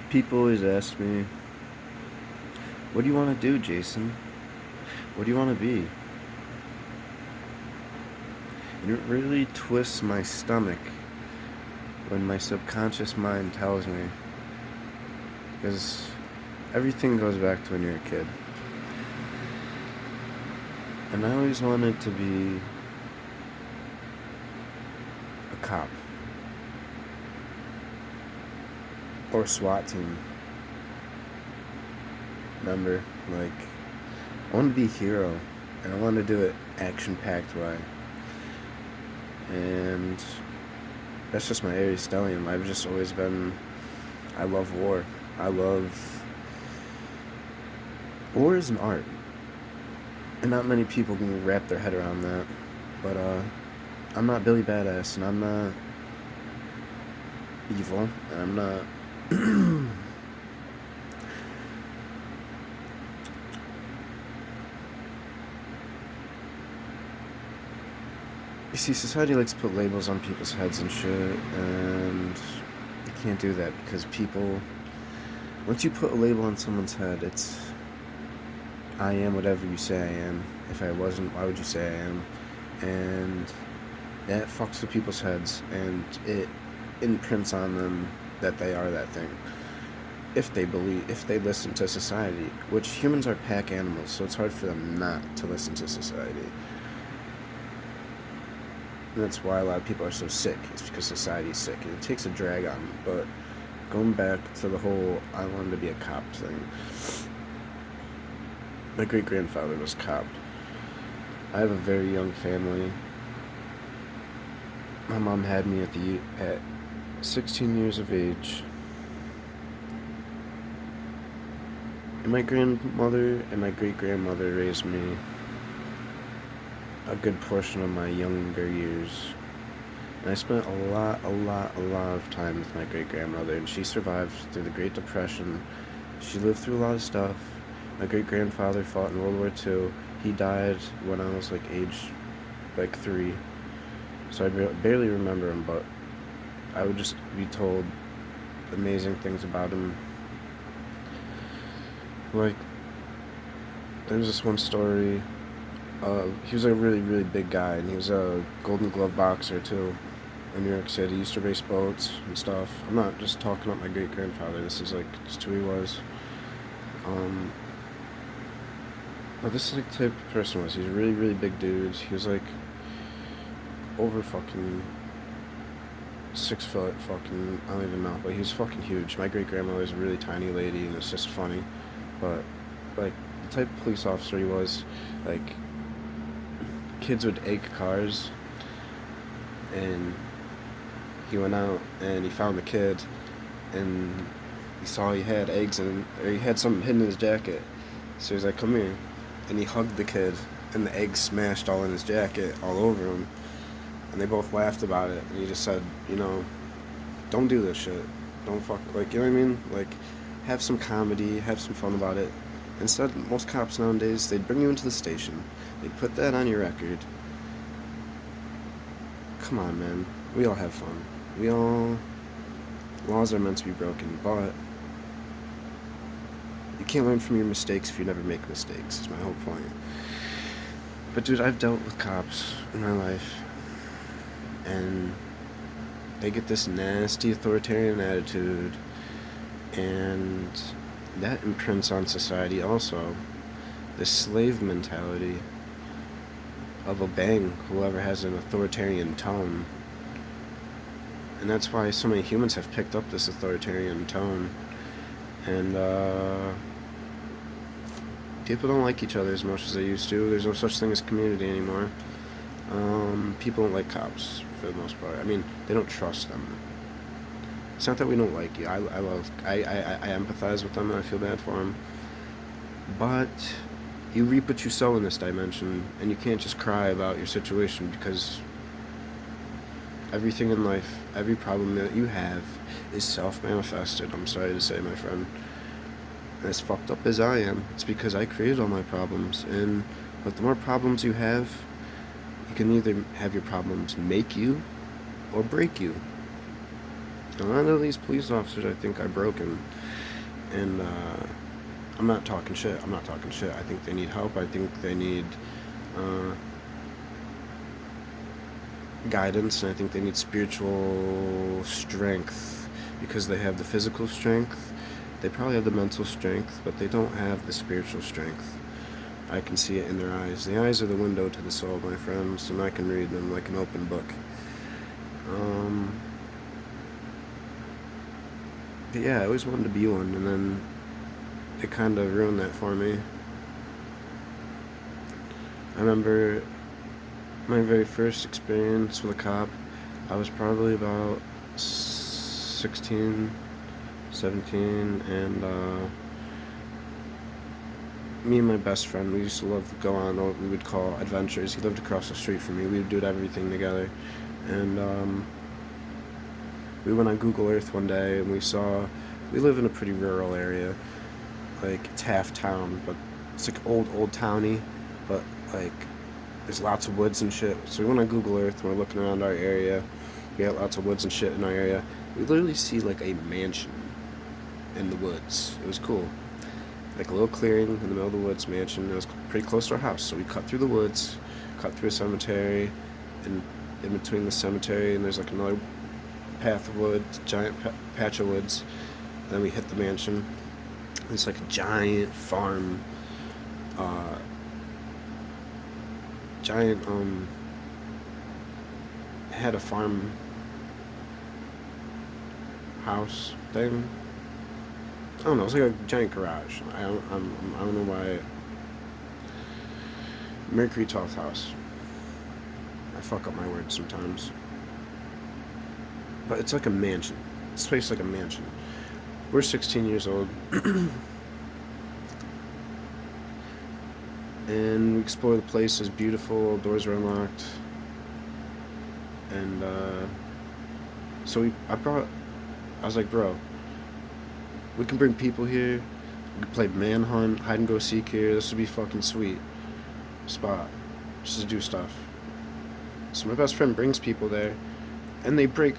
People always ask me, what do you want to do, Jason? What do you want to be? And it really twists my stomach when my subconscious mind tells me. Because everything goes back to when you're a kid. And I always wanted to be a cop. Or SWAT team. Remember? Like, I want to be a hero. And I want to do it action-packed way. And that's just my Aries stellium. I've just always been... I love war. War is an art. And not many people can wrap their head around that. But, I'm not Billy Badass, and I'm not evil, and I'm not... You see, society likes to put labels on people's heads and shit, and you can't do that because people... Once you put a label on someone's head, it's... I am whatever you say I am. If I wasn't, why would you say I am? And that fucks with people's heads, and it imprints on them that they are that thing. If they listen to society, which humans are pack animals, so it's hard for them not to listen to society. And that's why a lot of people are so sick. It's because society is sick. And it takes a drag on them. But going back to the whole I wanted to be a cop thing. My great-grandfather was a cop. I have a very young family. My mom had me at 16 years of age. And my grandmother and my great-grandmother raised me a good portion of my younger years. And I spent a lot of time with my great-grandmother, and she survived through the Great Depression. She lived through a lot of stuff. My great-grandfather fought in World War II. He died when I was age 3. So I barely remember him, but I would just be told amazing things about him. Like, there was this one story. He was a really big guy, and he was a Golden Glove boxer too in New York City. He used to race boats and stuff. I'm not just talking about my great-grandfather. This is just who he was. But this is the type of person he was. He's a really big dude. He was over fucking 6 foot, fucking, I don't even know, but he was fucking huge. My great-grandmother was a really tiny lady, and it's just funny. But the type of police officer he was, kids would egg cars, and he went out and he found the kid, and he saw he had eggs or he had something hidden in his jacket. So he was like, come here. And he hugged the kid, and the eggs smashed all in his jacket, all over him. And they both laughed about it, and he just said, don't do this shit. Don't fuck, you know what I mean? Have some comedy, have some fun about it. Instead, most cops nowadays, they'd bring you into the station, they'd put that on your record. Come on, man. We all have fun. Laws are meant to be broken, but you can't learn from your mistakes if you never make mistakes, is my whole point. But dude, I've dealt with cops in my life, and they get this nasty authoritarian attitude, and that imprints on society also. This slave mentality of obeying whoever has an authoritarian tone. And that's why so many humans have picked up this authoritarian tone. And people don't like each other as much as they used to. There's no such thing as community anymore. People don't like cops for the most part. I mean, they don't trust them. It's not that we don't like you. I empathize with them, and I feel bad for them. But you reap what you sow in this dimension, and you can't just cry about your situation, because everything in life, every problem that you have is self-manifested. I'm sorry to say, my friend. As fucked up as I am, it's because I created all my problems. But the more problems you have, you can either have your problems make you or break you. A lot of these police officers, I think, are broken, and I'm not talking shit. I'm not talking shit. I think they need help. I think they need uh, guidance, and I think they need spiritual strength, because they have the physical strength. They probably have the mental strength, but they don't have the spiritual strength. I can see it in their eyes. The eyes are the window to the soul, my friends, and I can read them like an open book. But yeah, I always wanted to be one, and then it kind of ruined that for me. I remember my very first experience with a cop. I was probably about 16, 17, and me and my best friend, we used to love to go on what we would call adventures. He lived across the street from me. We would do everything together, and we went on Google Earth one day, and we live in a pretty rural area, like it's half town, but it's like old towny, but like there's lots of woods and shit. So we went on Google Earth, and we're looking around our area. We got lots of woods and shit in our area. We literally see like a mansion in the woods. It was cool. Like a little clearing in the middle of the woods, mansion. It was pretty close to our house. So we cut through the woods, cut through a cemetery, and in between the cemetery and there's like another path of woods, giant patch of woods. And then we hit the mansion. It's like a giant farm, giant had a farm house thing. I don't know. It's like a giant garage. I don't know why. Mercury 12th house. I fuck up my words sometimes. But it's like a mansion. This place is like a mansion. We're 16 years old. And we explore the place. It's beautiful. Doors are unlocked. And so I was like, bro, we can bring people here. We can play manhunt, hide and go seek here. This would be fucking sweet spot just to do stuff. So my best friend brings people there, and they break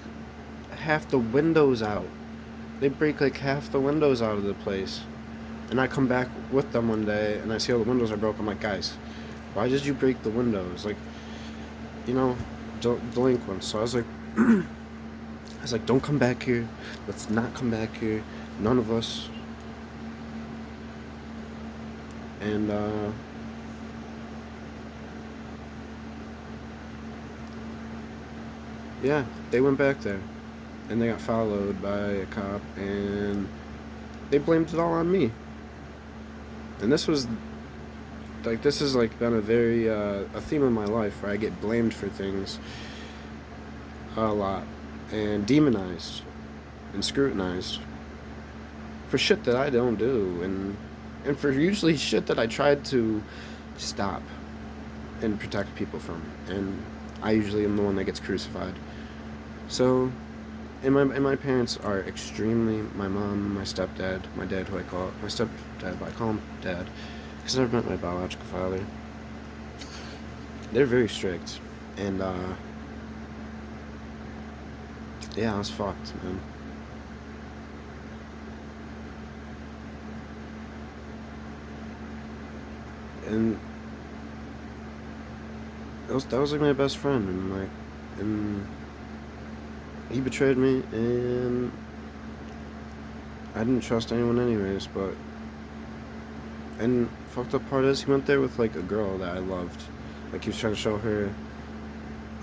half the windows out. They break like half the windows out of the place. And I come back with them one day, and I see all the windows are broken. I'm like, guys, why did you break the windows? Like, you know, delinquents. So I was like, don't come back here. Let's not come back here. None of us. And yeah, they went back there, and they got followed by a cop, and they blamed it all on me. And this has like been a very a theme of my life, where I get blamed for things a lot, and demonized and scrutinized for shit that I don't do, and for usually shit that I tried to stop and protect people from, and I usually am the one that gets crucified. So, and my parents are extremely, my mom, my stepdad, my dad, who I call my stepdad, but I call him dad because I've met my biological father. They're very strict, and yeah, I was fucked, man. And that was like my best friend, and he betrayed me, and I didn't trust anyone anyways. But and fucked up part is, he went there with like a girl that I loved. Like, he was trying to show her,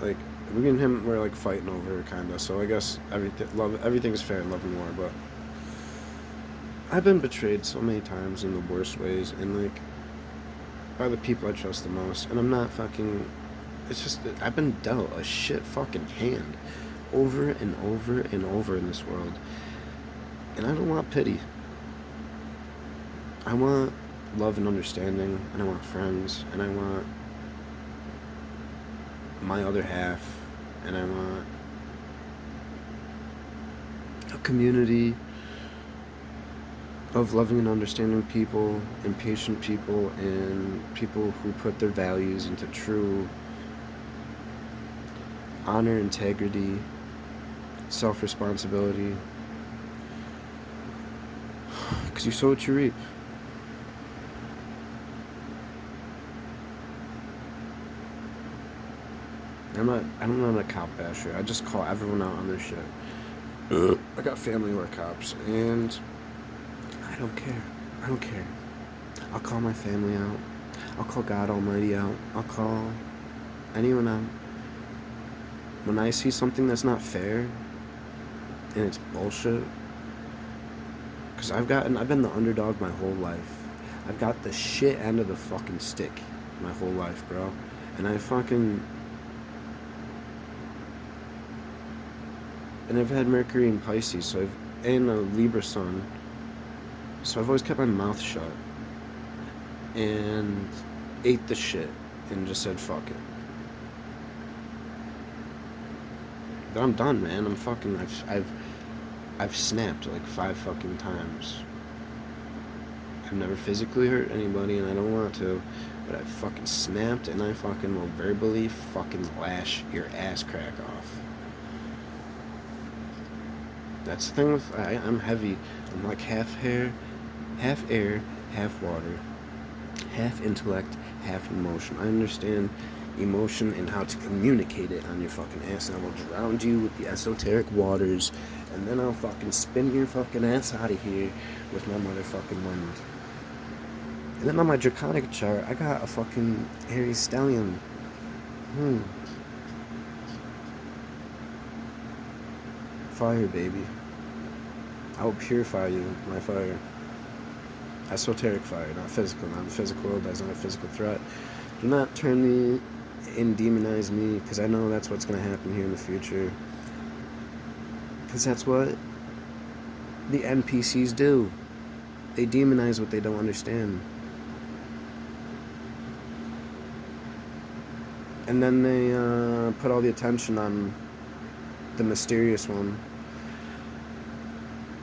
like, me and him were like fighting over her, kinda. So I guess everything's fair in love and war. But I've been betrayed so many times in the worst ways, and like by the people I trust the most. And I'm not fucking. It's just that I've been dealt a shit fucking hand over and over and over in this world. And I don't want pity. I want love and understanding, and I want friends, and I want my other half, and I want a community of loving and understanding people, and patient people, and people who put their values into true honor, integrity, self-responsibility. Because you sow what you reap. I'm not a cop basher. I just call everyone out on their shit. I got family who are cops, and I don't care. I don't care. I'll call my family out. I'll call God Almighty out. I'll call anyone out. When I see something that's not fair, and it's bullshit, because I've been the underdog my whole life. I've got the shit end of the fucking stick my whole life, bro. And I've had Mercury in Pisces, and a Libra sun, so I've always kept my mouth shut and ate the shit and just said fuck it. But I'm done, man. I've snapped like 5 fucking times. I've never physically hurt anybody, and I don't want to, but I fucking snapped, and I fucking will verbally fucking lash your ass crack off. That's the thing with I'm heavy. I'm like half air, half water, half intellect, half emotion. I understand emotion and how to communicate it on your fucking ass, and I will drown you with the esoteric waters, and then I'll fucking spin your fucking ass out of here with my motherfucking wind. And then on my draconic chart, I got a fucking Aries Stellium. Fire, baby. I will purify you with my fire. Esoteric fire, not physical. Not the physical world. That's not a physical threat. Do not turn me and demonize me, because I know that's what's going to happen here in the future. Because that's what the NPCs do. They demonize what they don't understand. And then they put all the attention on the mysterious one.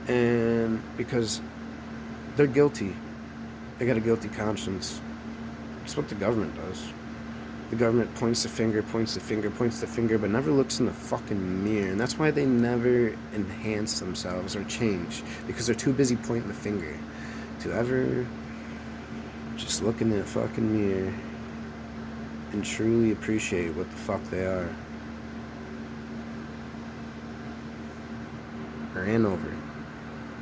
And because they're guilty. They got a guilty conscience. That's what the government does. The government points the finger, but never looks in the fucking mirror. And that's why they never enhance themselves or change. Because they're too busy pointing the finger to ever just look in that fucking mirror and truly appreciate what the fuck they are. Ran over.